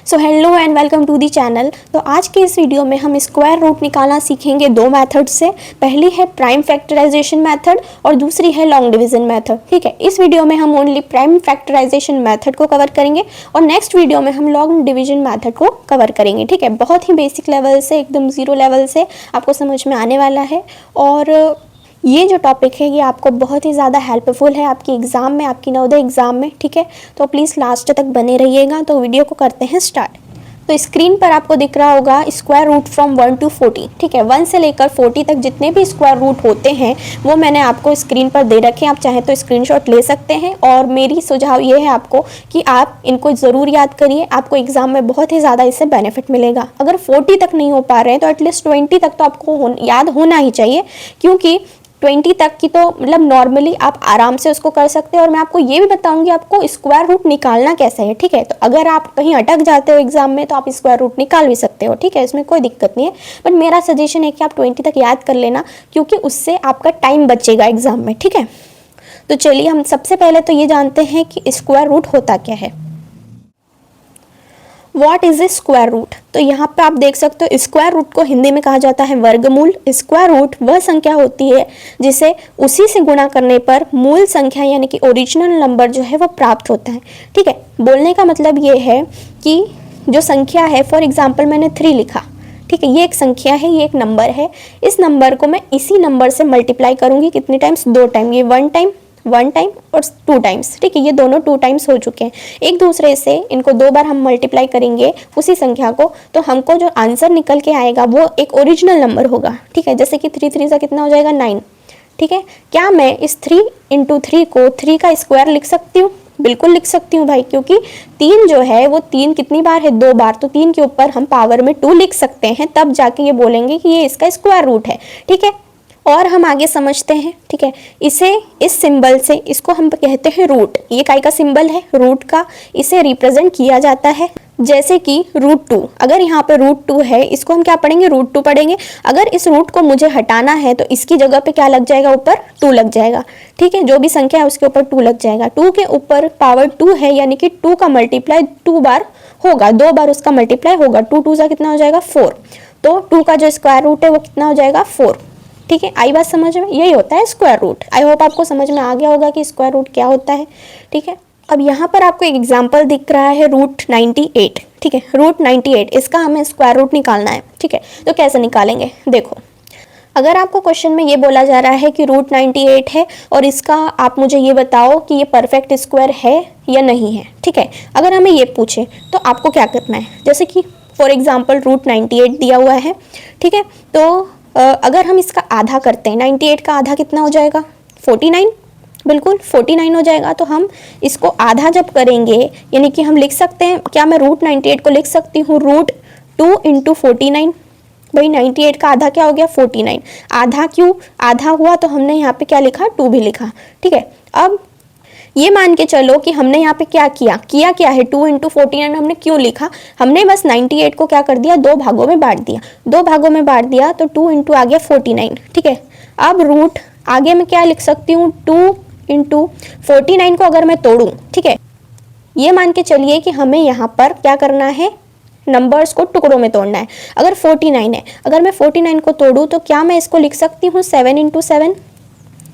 So hello and welcome to the channel. तो आज के इस वीडियो में हम स्क्वायर रूट निकालना सीखेंगे दो मेथड से। पहली है प्राइम फैक्टराइजेशन मेथड और दूसरी है लॉन्ग डिवीजन मेथड। ठीक है, इस वीडियो में हम ओनली प्राइम फैक्टराइजेशन मेथड को कवर करेंगे और नेक्स्ट वीडियो में हम लॉन्ग डिवीजन मेथड को कवर करेंगे। ठीक है, बहुत ही बेसिक लेवल से, एकदम जीरो लेवल से आपको समझ में आने वाला है और ये जो टॉपिक है ये आपको बहुत ही ज़्यादा हेल्पफुल है आपकी एग्ज़ाम में, आपकी नवोदय एग्ज़ाम में। ठीक है, तो प्लीज़ लास्ट तक बने रहिएगा। तो वीडियो को करते हैं स्टार्ट। तो स्क्रीन पर आपको दिख रहा होगा स्क्वायर रूट फ्रॉम 1 to 40। ठीक है, 1 से लेकर 40 तक जितने भी स्क्वायर रूट होते हैं वो मैंने आपको स्क्रीन पर दे रखे हैं। आप चाहें तो स्क्रीनशॉट ले सकते हैं और मेरी सुझाव ये है आपको कि आप इनको ज़रूर याद करिए, आपको एग्जाम में बहुत ही ज़्यादा इससे बेनिफिट मिलेगा। अगर 40 तक नहीं हो पा रहे हैं तो एटलीस्ट 20 तक तो आपको याद होना ही चाहिए, क्योंकि 20 तक की तो मतलब नॉर्मली आप आराम से उसको कर सकते हैं। और मैं आपको ये भी बताऊंगी आपको स्क्वायर रूट निकालना कैसे है। ठीक है, तो अगर आप कहीं अटक जाते हो एग्जाम में तो आप स्क्वायर रूट निकाल भी सकते हो। ठीक है, इसमें कोई दिक्कत नहीं है, बट मेरा सजेशन है कि आप 20 तक याद कर लेना, क्योंकि उससे आपका टाइम बचेगा एग्जाम में। ठीक है, तो चलिए हम सबसे पहले तो ये जानते हैं कि स्क्वायर रूट होता क्या है। What is a square root? तो यहाँ पे आप देख सकते हो स्क्वायर रूट को हिंदी में कहा जाता है वर्गमूल। स्क्वायर रूट वह संख्या होती है जिसे उसी से गुणा करने पर मूल संख्या यानी कि ओरिजिनल नंबर जो है वो प्राप्त होता है। ठीक है, बोलने का मतलब ये है कि जो संख्या है, फॉर एग्जाम्पल मैंने 3 लिखा। ठीक है, ये एक संख्या है, ये एक नंबर है। इस नंबर को मैं इसी नंबर से मल्टीप्लाई करूंगी कितने टाइम्स? 2 टाइम। ये 1 टाइम और 2 टाइम्स। ठीक है, ये दोनों 2 टाइम्स हो चुके हैं। एक दूसरे से इनको 2 बार हम मल्टीप्लाई करेंगे उसी संख्या को, तो हमको जो आंसर निकल के आएगा वो एक ओरिजिनल नंबर होगा। ठीक है, जैसे कि 3 3 से कितना हो जाएगा? 9। ठीक है, क्या मैं इस 3 × 3 को 3 का स्क्वायर लिख सकती हूँ? बिल्कुल लिख सकती हूँ भाई, क्योंकि 3 जो है वो 3 कितनी बार है? 2 बार। तो 3 के ऊपर हम पावर में 2 लिख सकते हैं, तब जाके ये बोलेंगे कि ये इसका स्क्वायर रूट है। ठीक है, और हम आगे समझते हैं। ठीक है, इसे इस सिंबल से, इसको हम कहते हैं रूट। ये काय का सिंबल है? रूट का। इसे रिप्रेजेंट किया जाता है जैसे कि √2। अगर यहाँ पे √2 है, इसको हम क्या पढ़ेंगे? √2 पढ़ेंगे। अगर इस रूट को मुझे हटाना है तो इसकी जगह पे क्या लग जाएगा? ऊपर 2 लग जाएगा। ठीक है, जो भी संख्या है उसके ऊपर 2 लग जाएगा। 2 के ऊपर पावर 2 है, यानी कि 2 का मल्टीप्लाई 2 बार होगा, 2 बार उसका मल्टीप्लाई होगा। 2 2 से कितना हो जाएगा? 4। तो 2 का जो स्क्वायर रूट है वो कितना हो जाएगा? 4। ठीक है, आई बात समझ में? यही होता है स्क्वायर रूट। आई होप आपको समझ में आ गया होगा कि स्क्वायर रूट क्या होता है। ठीक है, अब यहाँ पर आपको एक एग्जांपल दिख रहा है √98। ठीक है, √98, इसका हमें स्क्वायर रूट निकालना है। ठीक है, तो कैसे निकालेंगे? देखो, अगर आपको क्वेश्चन में ये बोला जा रहा है कि √98 है और इसका आप मुझे ये बताओ कि ये परफेक्ट स्क्वायर है या नहीं है। ठीक है, अगर हमें ये पूछे तो आपको क्या करना है? जैसे कि फॉर एग्जाम्पल √98 दिया हुआ है। ठीक है, तो अगर हम इसका आधा करते हैं, 98 का आधा कितना हो जाएगा? 49। बिल्कुल 49 हो जाएगा। तो हम इसको आधा जब करेंगे, यानी कि हम लिख सकते हैं, क्या मैं √98 को लिख सकती हूँ √2 × 49? भाई 98 का आधा क्या हो गया? 49। आधा क्यों आधा हुआ? तो हमने यहाँ पे क्या लिखा? 2 भी लिखा। ठीक है, अब ये मान के चलो कि हमने यहाँ पे क्या किया क्या है? 2 × 49 हमने क्यों लिखा? हमने बस 98 को क्या कर दिया? 2 भागों में बांट दिया। 2 भागों में बांट दिया तो 2 × आ गया 49। ठीक है, अब रूट आगे में क्या लिख सकती हूँ? 2 × 49 को अगर मैं तोड़ूं, ठीक है, ये मान के चलिए कि हमें यहाँ पर क्या करना है? नंबर्स को टुकड़ों में तोड़ना है। अगर 49 है, अगर मैं 49 को तोड़ूं तो क्या मैं इसको लिख सकती हूँ 7 × 7?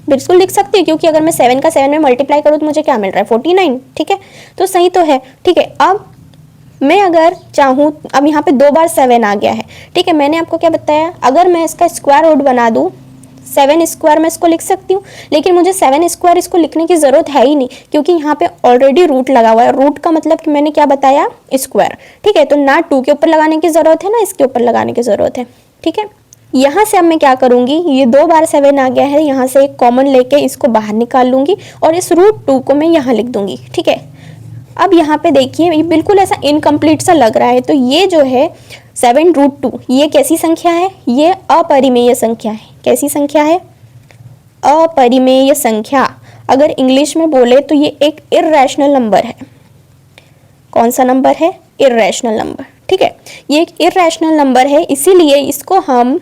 बिल्कुल लिख सकती है, क्योंकि अगर मैं 7 का 7 में मल्टीप्लाई करूँ तो मुझे क्या मिल रहा है? 49। ठीक है, तो सही तो है। ठीक है, अब मैं अगर चाहूँ, अब यहाँ पे 2 बार 7 आ गया है। ठीक है, मैंने आपको क्या बताया? अगर मैं इसका स्क्वायर रूट बना दूँ 7 स्क्वायर, मैं इसको लिख सकती हूँ, लेकिन मुझे 7 स्क्वायर इसको लिखने की ज़रूरत है ही नहीं, क्योंकि यहाँ पे ऑलरेडी रूट लगा हुआ है। रूट का मतलब कि मैंने क्या बताया? स्क्वायर। ठीक है, तो ना 2 के ऊपर लगाने की ज़रूरत है ना इसके ऊपर लगाने की ज़रूरत है। ठीक है, यहाँ से अब मैं क्या करूँगी? ये 2 बार 7 आ गया है, यहाँ से एक कॉमन लेके इसको बाहर निकाल लूँगी और इस √2 को मैं यहाँ लिख दूँगी। ठीक है, अब यहाँ पे देखिए ये बिल्कुल ऐसा इनकम्प्लीट सा लग रहा है। तो ये जो है 7√2, ये कैसी संख्या है? ये अपरिमेय संख्या है। कैसी संख्या है? अपरिमेय संख्या। अगर इंग्लिश में बोले तो ये एक इर्रेशनल नंबर है। कौन सा नंबर है? Irrational number. ठीक है, ये एक इर्रेशनल नंबर है, इसीलिए इसको हम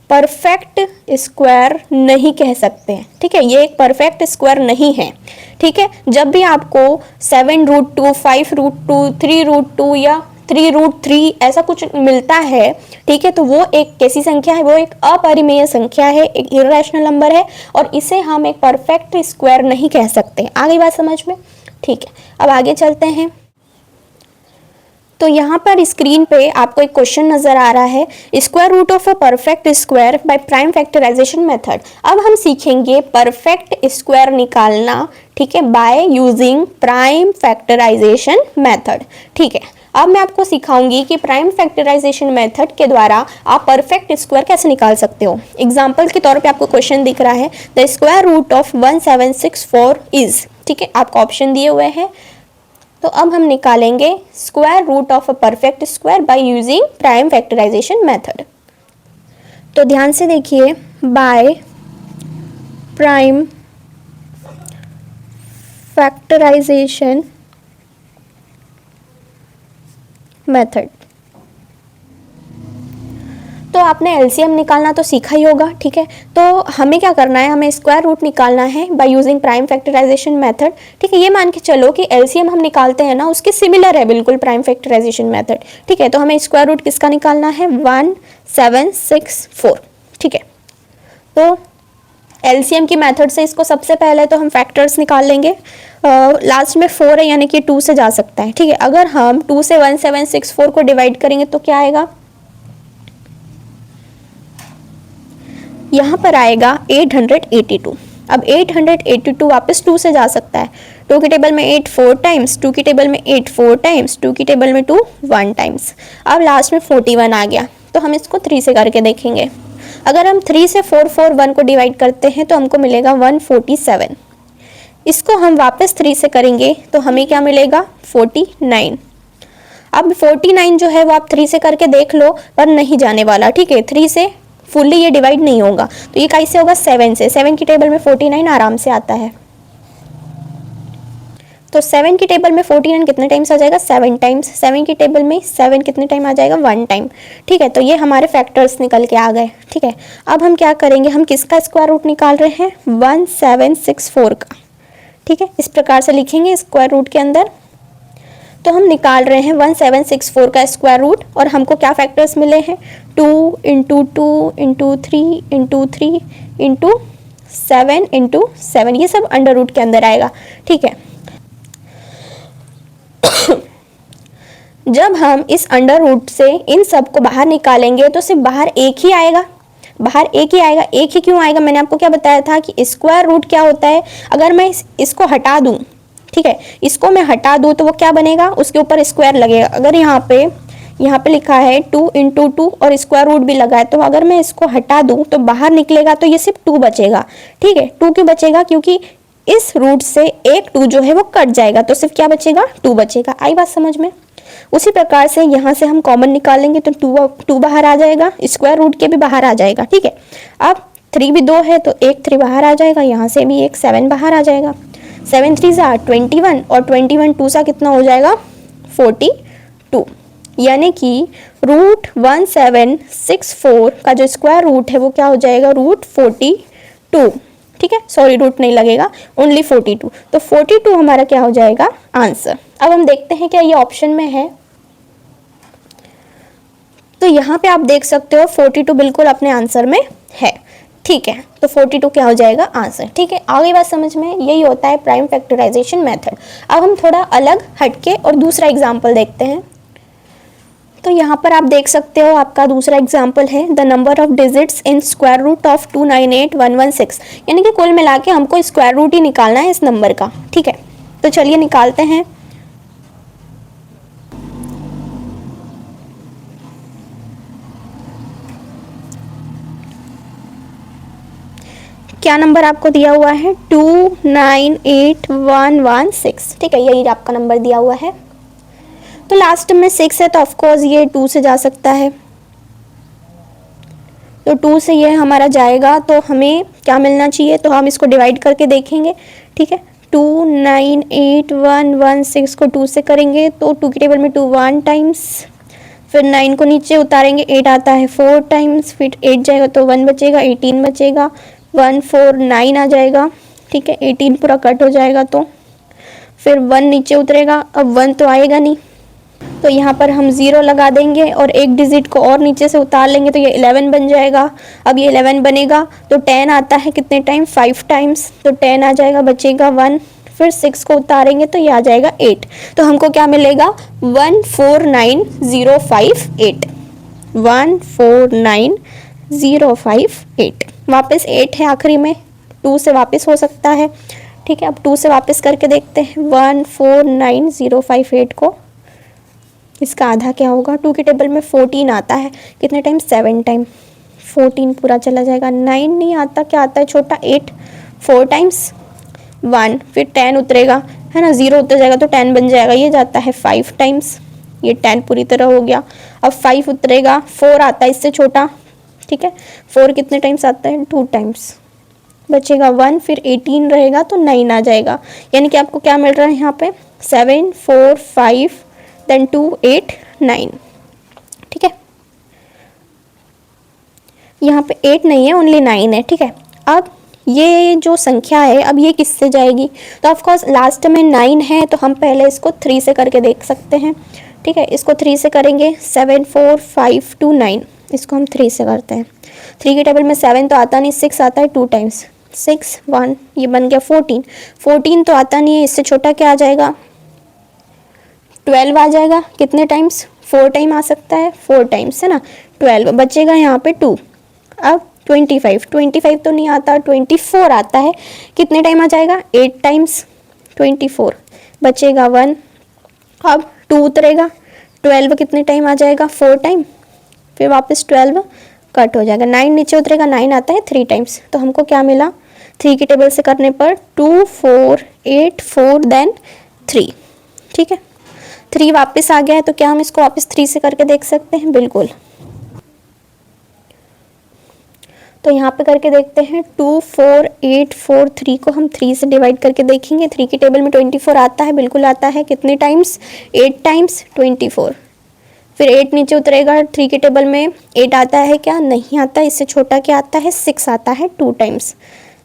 परफेक्ट स्क्वायर नहीं कह सकते हैं, ठीक है, ये एक परफेक्ट स्क्वायर नहीं है, ठीक है। जब भी आपको 7√2, 5√2, 3√2 या 3√3 ऐसा कुछ मिलता है, ठीक है, तो वो एक कैसी संख्या है, वो एक अपरिमेय संख्या है, एक इरेशनल नंबर है, और इसे हम एक परफेक्ट स्क्वायर नहीं कह सकते। आ गई बात समझ में, ठीक है। अब आगे चलते हैं। तो यहाँ पर स्क्रीन पे आपको एक क्वेश्चन नजर आ रहा है, square root of a perfect square by prime factorisation method. अब हम सीखेंगे परफेक्ट स्क्वायर निकालना, ठीक है, by using prime factorisation method, ठीक है। अब मैं आपको सिखाऊंगी कि प्राइम फैक्टराइजेशन मेथड के द्वारा आप परफेक्ट स्क्वायर कैसे निकाल सकते हो। एग्जाम्पल के तौर पे आपको क्वेश्चन दिख रहा है, the square root of 1764 is, ठीक है, आपको ऑप्शन दिए हुए हैं। तो अब हम निकालेंगे square root of a perfect square by using prime factorisation method. तो ध्यान से देखिए, बाय प्राइम फैक्टराइजेशन मेथड। तो आपने एलसीएम निकालना तो सीखा ही होगा, ठीक है। तो हमें क्या करना है, हमें स्क्वायर रूट निकालना है by using prime factorisation method, ठीक है। ये मान के चलो कि एलसीएम हम निकालते हैं ना, उसके सिमिलर है बिल्कुल प्राइम फैक्टराइजेशन मेथड, ठीक है। तो हमें स्क्वायर रूट किसका निकालना है, 1764, ठीक है। तो एलसीएम की मेथड से इसको सबसे पहले तो हम फैक्टर्स निकाल लेंगे, लास्ट में 4 है यानी कि 2 से जा सकता है, ठीक है। अगर हम 2 से 1764 को डिवाइड करेंगे तो क्या आएगा, यहाँ पर आएगा 882। अब 882 वापस 2 से जा सकता है, 2 की टेबल में 8 4 टाइम्स, 2 की टेबल में 8 4 टाइम्स, 2 की टेबल में 2 1 टाइम्स। अब लास्ट में 41 आ गया, तो हम इसको 3 से करके देखेंगे। अगर हम 3 से 441 को डिवाइड करते हैं तो हमको मिलेगा 147। इसको हम वापस 3 से करेंगे तो हमें क्या मिलेगा, 49। अब 49 जो है वो आप 3 से करके देख लो, पर नहीं जाने वाला, ठीक है। 3 से फुल्ली ये डिवाइड नहीं होगा, तो ये कैसे होगा, 7 से। 7 की टेबल में 49 आराम से आता है, तो 7 की टेबल में 49 कितने टाइम्स आ जाएगा, 7 टाइम्स। 7 की टेबल में 7 कितने टाइम आ जाएगा, 1 टाइम, ठीक है। तो ये हमारे फैक्टर्स निकल के आ गए, ठीक है। अब हम क्या करेंगे, हम किसका स्क्वायर रूट निकाल रहे हैं, 1764 का, ठीक है। इस प्रकार से लिखेंगे स्क्वायर रूट के अंदर। तो हम निकाल रहे हैं 1764 का स्क्वायर रूट, और हमको क्या फैक्टर्स मिले हैं, 2 into 2 into 3 into 3 into 7 into 7, ये सब अंडर रूट के अंदर आएगा, ठीक है। जब हम इस अंडर रूट से इन सब को बाहर निकालेंगे तो सिर्फ बाहर एक ही आएगा, बाहर एक ही आएगा। एक ही क्यों आएगा, मैंने आपको क्या बताया था कि स्क्वायर रूट क्या होता है, अगर मैं इसको हटा दूं, ठीक है, इसको मैं हटा दूं तो वो क्या बनेगा, उसके ऊपर स्क्वायर लगेगा। अगर यहाँ पे लिखा है 2 इंटू 2 और स्क्वायर रूट भी लगा है, तो अगर मैं इसको हटा दूं तो बाहर निकलेगा तो ये सिर्फ 2 बचेगा, ठीक है। 2 क्यों बचेगा, क्योंकि इस रूट से एक 2 जो है वो कट जाएगा, तो सिर्फ क्या बचेगा, 2 बचेगा। आई बात समझ में। उसी प्रकार से यहाँ से हम कॉमन निकालेंगे तो 2 बाहर आ जाएगा, स्क्वायर रूट के भी बाहर आ जाएगा, ठीक है। अब 3 भी 2 है तो एक 3 बाहर आ जाएगा, यहाँ से भी एक 7 बाहर आ जाएगा। 7 3 सा 21 और 21 2 सा कितना हो जाएगा, 42, यानी कि रूट 1764 का जो स्क्वायर रूट है वो क्या हो जाएगा, रूट 42, ठीक है। सॉरी, रूट नहीं लगेगा, ओनली 42। तो 42 हमारा क्या हो जाएगा, आंसर। अब हम देखते हैं क्या ये ऑप्शन में है। तो यहाँ पे आप देख सकते हो 42 बिल्कुल अपने आंसर में है, ठीक है। तो 42 क्या हो जाएगा, आंसर, ठीक है। आगे बात समझ में, यही होता है प्राइम फैक्टराइजेशन मेथड। अब हम थोड़ा अलग हटके और दूसरा एग्जाम्पल देखते हैं। तो यहाँ पर आप देख सकते हो, आपका दूसरा एग्जाम्पल है, the number of digits in square root of 298116, यानी कि कुल मिला के हमको स्क्वायर रूट ही निकालना है इस नंबर का, ठीक है। तो चलिए निकालते हैं। क्या नंबर आपको दिया हुआ है, 298116, ठीक है, यही आपका नंबर दिया हुआ है। तो लास्ट में 6 है तो ऑफकोर्स ये 2 से जा सकता है, तो 2 से ये हमारा जाएगा, तो हमें क्या मिलना चाहिए, तो हम इसको डिवाइड करके देखेंगे, ठीक है। 298116 को 2 से करेंगे तो 2 की टेबल में 2 1 टाइम्स, फिर 9 को नीचे उतारेंगे, 8 आता है 4 टाइम्स, फिर 8 जाएगा तो 1 बचेगा, 18 बचेगा, 1 4 9 आ जाएगा, ठीक है। 18 पूरा कट हो जाएगा तो फिर 1 नीचे उतरेगा, अब 1 तो आएगा नहीं, तो यहाँ पर हम 0 लगा देंगे और एक डिजिट को और नीचे से उतार लेंगे तो ये 11 बन जाएगा। अब ये 11 बनेगा तो 10 आता है कितने टाइम, 5 टाइम्स, तो 10 आ जाएगा, बचेगा 1, फिर 6 को उतारेंगे तो ये आ जाएगा 8। तो हमको क्या मिलेगा, 149058, 149058। वापस 8 है आखिरी में, 2 से वापस हो सकता है, ठीक है। अब 2 से वापस करके देखते हैं 149058 को, इसका आधा क्या होगा, 2 के टेबल में 14 आता है कितने टाइम, 7 टाइम, 14 पूरा चला जाएगा। 9 नहीं आता, क्या आता है छोटा, 8, 4 टाइम्स, 1, फिर 10 उतरेगा, है ना, 0 उतर जाएगा तो 10 बन जाएगा, ये जाता है 5 टाइम्स, ये 10 पूरी तरह हो गया। अब 5 उतरेगा, 4 आता है इससे छोटा, ठीक है। 4 कितने टाइम्स आता है, 2 टाइम्स, बचेगा 1, फिर 18 रहेगा तो 9 आ जाएगा। यानी कि आपको क्या मिल रहा है यहाँ पे, 7 4 5 देन 2 8 9, ठीक है। यहाँ पे 8 नहीं है, ओनली 9 है, ठीक है। अब ये जो संख्या है, अब ये किससे जाएगी, तो ऑफ कोर्स लास्ट में 9 है तो हम पहले इसको 3 से करके देख सकते हैं, ठीक है। इसको 3 से करेंगे, 7 4 5 2 9, इसको हम 3 से करते हैं। 3 के टेबल में 7 तो आता नहीं, 6 आता है 2 टाइम्स, 6 1, ये बन गया 14, 14 तो आता नहीं है, इससे छोटा क्या आ जाएगा, 12 आ जाएगा, कितने टाइम्स, 4 टाइम आ सकता है, 4 टाइम्स, है ना, 12 बचेगा यहाँ पे 2। अब 25, 25 तो नहीं आता, 24 आता है, कितने टाइम आ जाएगा, 8 टाइम्स, 24 बचेगा 1। अब 2 उतरेगा, 12 कितने टाइम आ जाएगा, 4 टाइम, फिर वापस 12 कट हो जाएगा, 9 नीचे उतरेगा, 9 आता है 3 टाइम्स, तो हमको क्या मिला, 3 की टेबल से करने पर 2 4 8 4 देन 3, ठीक है। 3 वापस आ गया है तो क्या हम इसको वापस 3 से करके देख सकते हैं, बिल्कुल। तो यहाँ पे करके देखते हैं, 2 4 8 4 3 को हम 3 से डिवाइड करके देखेंगे। 3 की टेबल में 24 आता है, बिल्कुल आता है, कितने टाइम्स, 8 टाइम्स 24, फिर 8 नीचे उतरेगा, 3 की टेबल में 8 आता है क्या, नहीं आता, इससे छोटा क्या आता है, 6 आता है 2 टाइम्स,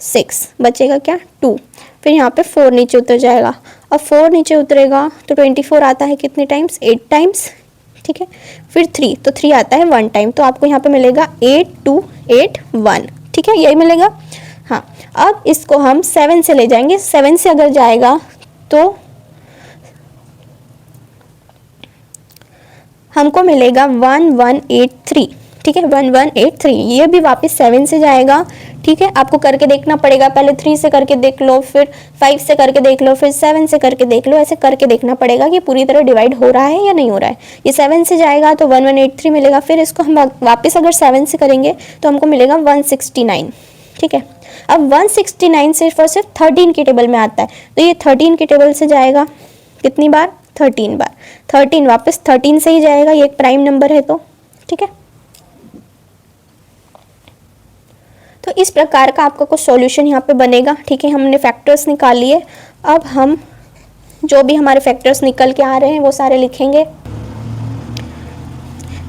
6 बचेगा क्या, 2, फिर यहाँ पे 4 नीचे उतर जाएगा। अब 4 नीचे उतरेगा तो 24 आता है कितने टाइम्स, 8 टाइम्स, ठीक है। फिर 3, तो 3 आता है 1 टाइम, तो आपको यहाँ पे मिलेगा 8 2 8 1, ठीक है, यही मिलेगा। हाँ, अब इसको हम 7 से ले जाएंगे, 7 से अगर जाएगा तो हमको मिलेगा 1183, ठीक है, 1183, ये भी वापस 7 से जाएगा, ठीक है। आपको करके देखना पड़ेगा, पहले 3 से करके देख लो, फिर 5 से करके देख लो, फिर 7 से करके देख लो, ऐसे करके देखना पड़ेगा कि पूरी तरह डिवाइड हो रहा है या नहीं हो रहा है। ये 7 से जाएगा तो 1183 मिलेगा, फिर इसको हम वापस अगर 7 से करेंगे तो हमको मिलेगा 169, ठीक है। अब 169 सिर्फ और सिर्फ 13 की टेबल में आता है, तो ये 13 की टेबल से जाएगा कितनी बार, 13 बार, 13 वापस 13 से ही जाएगा, ये एक प्राइम नंबर है तो, ठीक है। तो इस प्रकार का आपका कुछ सॉल्यूशन यहाँ पे बनेगा, ठीक है। हमने फैक्टर्स निकाल लिए, अब हम जो भी हमारे फैक्टर्स निकल के आ रहे हैं वो सारे लिखेंगे।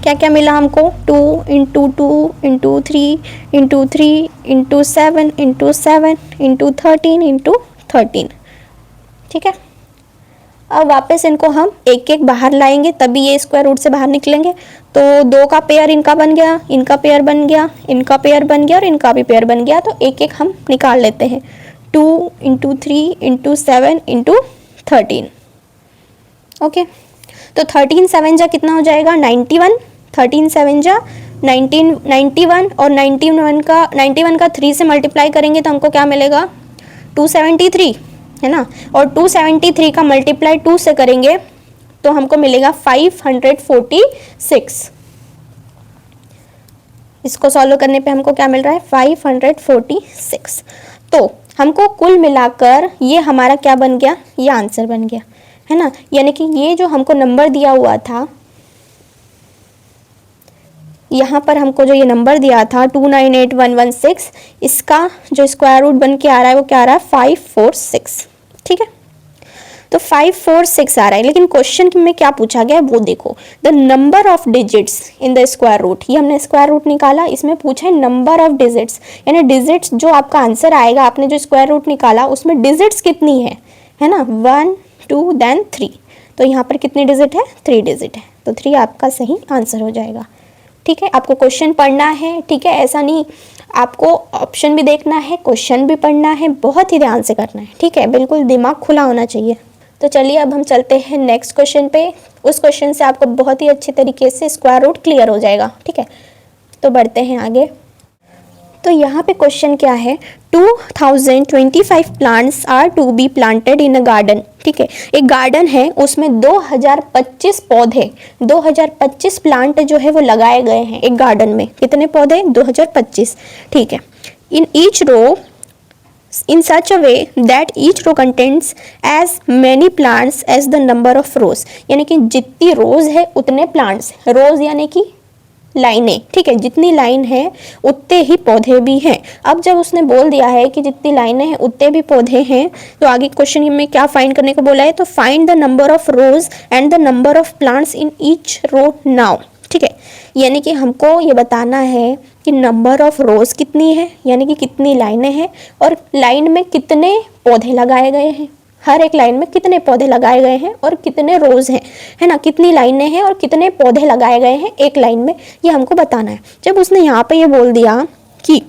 क्या क्या मिला हमको, 2 into 2 into 3 into 3 into 7 into 7 into 13 into 13, ठीक है। अब वापस इनको हम एक एक बाहर लाएंगे, तभी ये स्क्वायर रूट से बाहर निकलेंगे। तो 2 का पेयर इनका बन गया, इनका पेयर बन गया, इनका पेयर बन गया और इनका भी पेयर बन गया, तो एक एक हम निकाल लेते हैं। 2 इंटू 3 इंटू 7 इंटू 13, ओके। तो 13 7 जा कितना हो जाएगा, 91, 13 7 जा 91 और 91 का 3 से मल्टीप्लाई करेंगे तो हमको क्या मिलेगा, 273, है ना। और 273 का मल्टीप्लाई 2 से करेंगे तो हमको मिलेगा 546। इसको सॉल्व करने पे हमको क्या मिल रहा है, 546। तो हमको कुल मिलाकर ये हमारा क्या बन गया, ये आंसर बन गया, है ना। यानी कि ये जो हमको नंबर दिया हुआ था, यहाँ पर हमको जो ये नंबर दिया था 298116, इसका जो स्क्वायर रूट बन के आ रहा है वो क्या आ रहा है, 546, ठीक है। तो 5 4 6 आ रहा है, लेकिन क्वेश्चन में क्या पूछा गया है वो देखो, the number of digits in the square root. ये हमने स्क्वायर रूट निकाला, इसमें पूछा है नंबर ऑफ डिजिट्स, यानी डिजिट्स जो आपका आंसर आएगा, आपने जो स्क्वायर रूट निकाला उसमें डिजिट्स कितनी है ना, 1 2 देन 3। तो यहाँ पर कितनी डिजिट है, 3 डिजिट है, तो 3 आपका सही आंसर हो जाएगा। ठीक है, आपको क्वेश्चन पढ़ना है, ठीक है, ऐसा नहीं, आपको ऑप्शन भी देखना है, क्वेश्चन भी पढ़ना है, बहुत ही ध्यान से करना है, ठीक है, बिल्कुल दिमाग खुला होना चाहिए। तो चलिए अब हम चलते हैं नेक्स्ट क्वेश्चन पे। उस क्वेश्चन से आपको बहुत ही अच्छे तरीके से स्क्वायर रूट क्लियर हो जाएगा। ठीक है, तो बढ़ते हैं आगे। तो यहाँ पे क्वेश्चन क्या है, 2025 plants are to be planted in a garden. ठीक है, एक गार्डन है, उसमें 2025 पौधे, 2025 प्लांट जो है वो लगाए गए हैं एक गार्डन में। कितने पौधे, 2025। ठीक है, in each row in such a way that each row contains as many plants as the number of rows, यानी कि जितनी रोज है उतने प्लांट्स, रोज यानी कि लाइनें। ठीक है, जितनी लाइन है उतने ही पौधे भी हैं। अब जब उसने बोल दिया है कि जितनी लाइनें हैं उतने भी पौधे हैं, तो आगे क्वेश्चन में क्या फाइंड करने को बोला है, तो find the number of rows and the number of plants in each row now. ठीक है, यानी कि हमको ये बताना है कि नंबर ऑफ रोज कितनी है, यानी कि कितनी लाइनें हैं, और लाइन में कितने पौधे लगाए गए हैं, हर एक लाइन में कितने पौधे लगाए गए हैं और कितने रोज हैं, है ना, कितनी लाइनें हैं और कितने पौधे लगाए गए हैं एक लाइन में, ये हमको बताना है। जब उसने यहाँ पे ये बोल दिया कि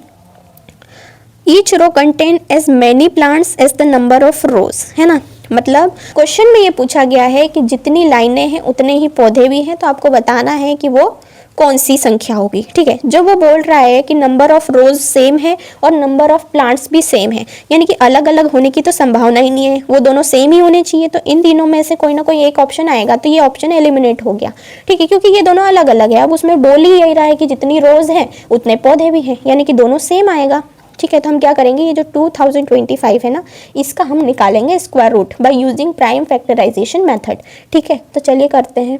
each row contain as many plants as the number of rows, है ना, मतलब क्वेश्चन में ये पूछा गया है कि जितनी लाइनें हैं उतने ही पौधे भी हैं, तो आपको बताना है कि वो कौन सी संख्या होगी। ठीक है, जब वो बोल रहा है कि नंबर ऑफ रोज सेम है और नंबर ऑफ प्लांट्स भी सेम है, यानी कि अलग अलग होने की तो संभावना ही नहीं है, वो दोनों सेम ही होने चाहिए, तो इन तीनों में से कोई ना कोई एक ऑप्शन आएगा, तो ये ऑप्शन एलिमिनेट हो गया। ठीक है, क्योंकि ये दोनों अलग अलग है। अब उसमें बोल ही यही रहा है कि जितनी रोज है उतने पौधे भी हैं, यानी कि दोनों सेम आएगा। ठीक है, तो हम क्या करेंगे, ये जो 2025 है ना, इसका हम निकालेंगे square root by using prime factorisation method. ठीक है, तो चलिए करते हैं।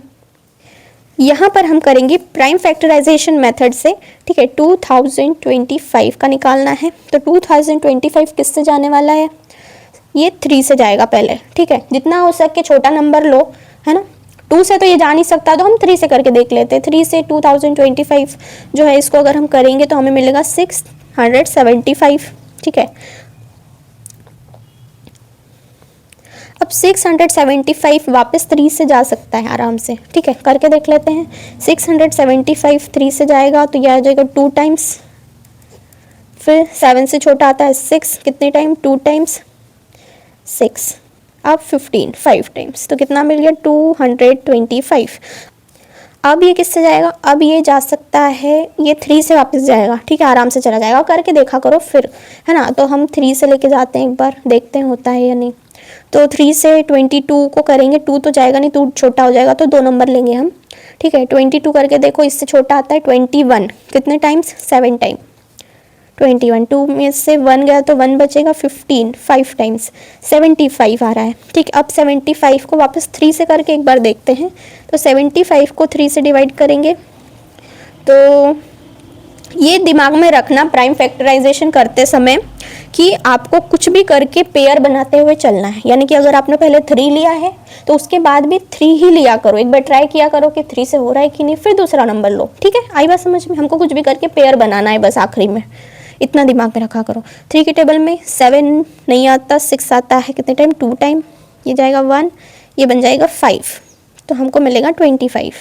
यहाँ पर हम करेंगे प्राइम फैक्टराइजेशन मेथड से। ठीक है, 2025 का निकालना है, तो 2025 किससे जाने वाला है, ये 3 से जाएगा पहले। ठीक है, जितना हो सके छोटा नंबर लो, है ना, 2 से तो ये जा नहीं सकता, तो हम 3 से करके देख लेते हैं। 3 से 2025 जो है इसको अगर हम करेंगे तो हमें मिलेगा 675। ठीक है, अब 675 वापस 3 से जा सकता है आराम से। ठीक है, करके देख लेते हैं। 675 3 से जाएगा तो यह आ जाएगा 2 टाइम्स, फिर 7 से छोटा आता है 6, कितने टाइम, 2 टाइम्स 6, अब 15 5 टाइम्स, तो कितना मिल गया 225। अब ये किससे जाएगा, अब ये जा सकता है, ये 3 से वापस जाएगा। ठीक है, आराम से चला जाएगा, करके देखा करो फिर, है ना। तो हम 3 से लेके जाते हैं, एक बार देखते हैं होता है या नहीं। तो 3 से 22 को करेंगे, 2 तो जाएगा नहीं, 2 छोटा हो जाएगा, तो 2 नंबर लेंगे हम। ठीक है, 22 करके देखो, इससे छोटा आता है 21, कितने टाइम्स, 7 टाइम 21, 2 में से 1 गया तो 1 बचेगा, 15 5 टाइम्स 75 आ रहा है। ठीक, अब 75 को वापस 3 से करके एक बार देखते हैं। तो 75 को 3 से डिवाइड करेंगे, तो ये दिमाग में रखना प्राइम फैक्टराइजेशन करते समय कि आपको कुछ भी करके पेयर बनाते हुए चलना है, यानी कि अगर आपने पहले 3 लिया है तो उसके बाद भी 3 ही लिया करो, एक बार ट्राई किया करो कि 3 से हो रहा है कि नहीं, फिर दूसरा नंबर लो। ठीक है, आई बात समझ में, हमको कुछ भी करके पेयर बनाना है बस आखिरी में, इतना दिमाग में रखा करो। 3 की टेबल में 7 नहीं आता, 6 आता है, कितने टाइम, 2 टाइम, ये जाएगा 1, ये बन जाएगा 5, तो हमको मिलेगा 25।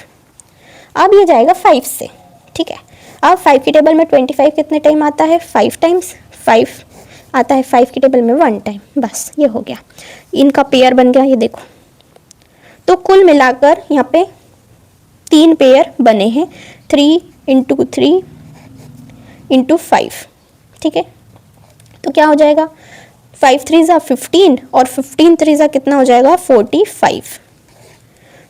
अब ये जाएगा 5 से। ठीक है, अब 5 की टेबल में 25 कितने टाइम आता है, 5 टाइम्स, 5 आता है 5 की टेबल में 1 टाइम, बस ये हो गया, इनका पेयर बन गया, ये देखो। तो कुल मिलाकर यहाँ पे 3 पेयर बने हैं, 3 × 3 × 5। ठीक है, तो क्या हो जाएगा, 5 3 ज़ा 15 और 15 3 ज़ा कितना हो जाएगा, 45।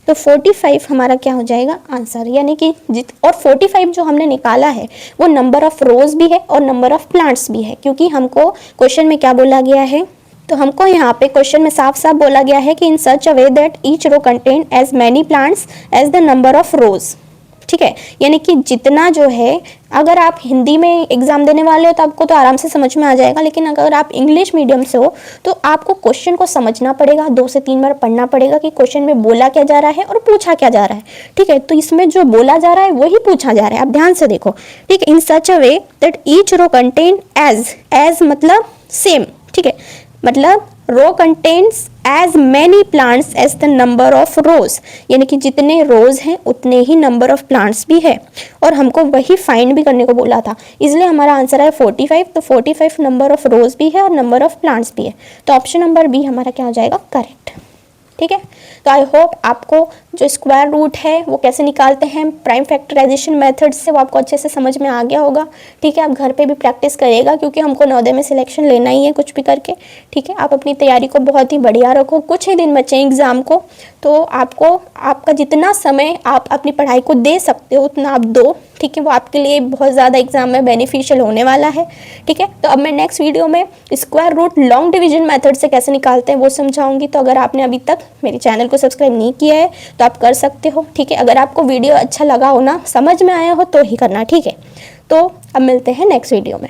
तो 45 हमारा क्या हो जाएगा आंसर, यानी कि और 45 जो हमने निकाला है वो नंबर ऑफ रोज भी है और नंबर ऑफ प्लांट्स भी है, क्योंकि हमको क्वेश्चन में क्या बोला गया है, तो हमको यहाँ पे क्वेश्चन में साफ साफ बोला गया है कि in such a way that each row contain as many plants as the number of rows. ठीक है, यानी कि जितना जो है, अगर आप हिंदी में एग्जाम देने वाले हो तो आपको तो आराम से समझ में आ जाएगा, लेकिन अगर आप इंग्लिश मीडियम से हो तो आपको क्वेश्चन को समझना पड़ेगा, 2 से 3 बार पढ़ना पड़ेगा कि क्वेश्चन में बोला क्या जा रहा है और पूछा क्या जा रहा है। ठीक है, तो इसमें जो बोला जा रहा है वही पूछा जा रहा है, आप ध्यान से देखो। ठीक है, in such a way that each row contain as मतलब सेम। ठीक है, मतलब row contains as many plants as the number of rows, यानी कि जितने रोज हैं उतने ही नंबर ऑफ प्लांट्स भी है, और हमको वही फाइंड भी करने को बोला था, इसलिए हमारा आंसर है 45। तो 45 नंबर ऑफ रोज भी है और नंबर ऑफ प्लांट्स भी है, तो ऑप्शन नंबर बी हमारा क्या हो जाएगा, करेक्ट। ठीक है, तो आई होप आपको जो स्क्वायर रूट है वो कैसे निकालते हैं प्राइम फैक्टराइजेशन मेथड से, वो आपको अच्छे से समझ में आ गया होगा। ठीक है, आप घर पे भी प्रैक्टिस करिएगा, क्योंकि हमको नवोदय में सिलेक्शन लेना ही है कुछ भी करके। ठीक है, आप अपनी तैयारी को बहुत ही बढ़िया रखो, कुछ ही दिन बचे एग्ज़ाम को, तो आपको आपका जितना समय आप अपनी पढ़ाई को दे सकते हो उतना आप दो। ठीक है, वो आपके लिए बहुत ज़्यादा एग्जाम में बेनिफिशियल होने वाला है। ठीक है, तो अब मैं नेक्स्ट वीडियो में square root long division method से कैसे निकालते हैं वो समझाऊंगी। तो अगर आपने अभी तक मेरे चैनल को सब्सक्राइब नहीं किया है तो आप कर सकते हो। ठीक है, अगर आपको वीडियो अच्छा लगा हो ना, समझ में आया हो तो ही करना। ठीक है, तो अब मिलते हैं नेक्स्ट वीडियो में।